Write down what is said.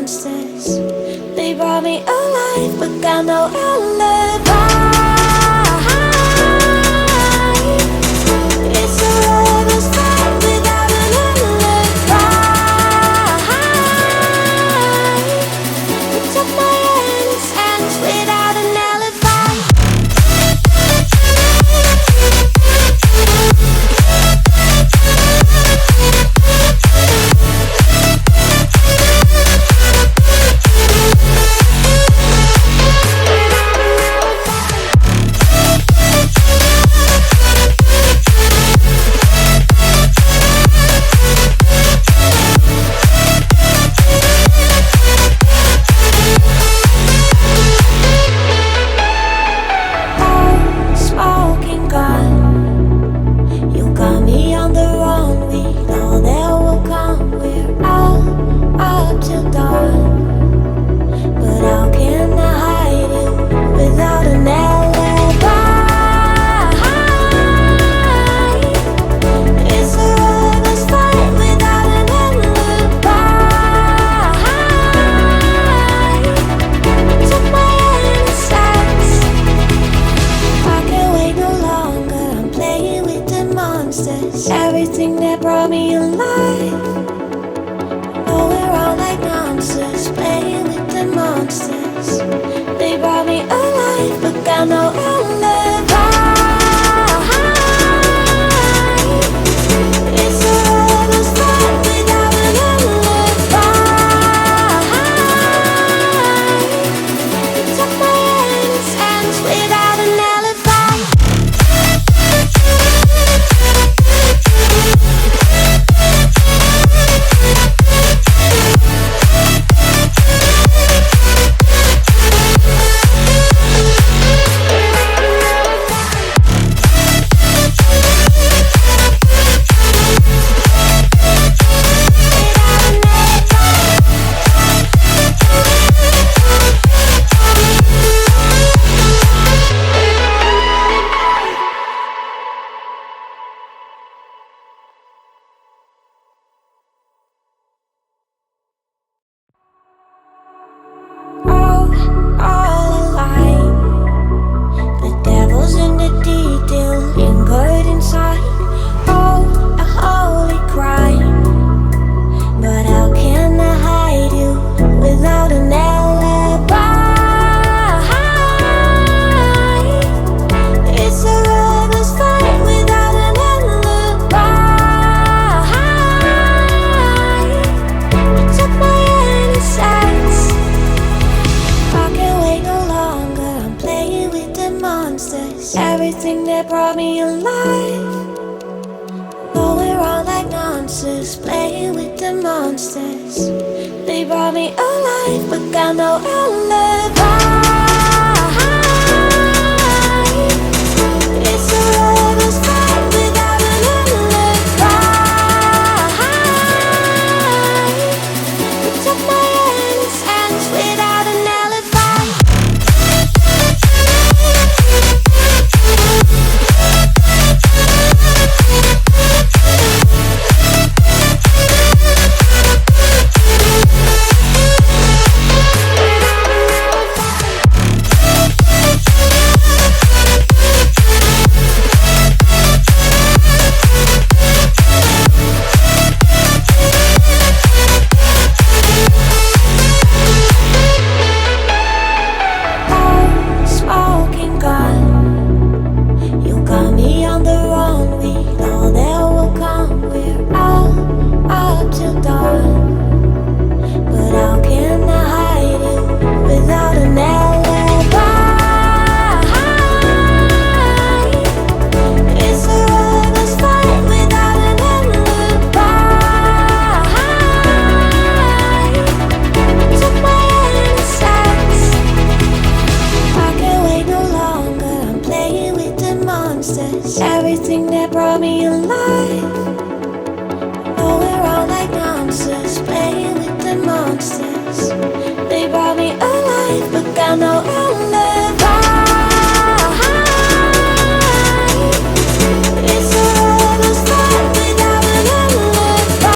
monsters. They brought me alive, but got no alibi. It's a lover's fight without an alibi. It's up my hands without an alibi. Everything that brought me alive. Oh, we're all like monsters, playing with the monsters. They brought me alive, but got no alibi. It's a lover's fight without an alibi. It's up my hands without an alibi. Everything that brought me alive. Oh, we're all like monsters, playing with the monsters. They brought me alive, but got no alibi. It's a lover's fight without an alibi. It's up my hands without an alibi. Everything that brought me alive. Oh, we're all like monsters, playing with the monsters. They brought me alive, but got no alibi.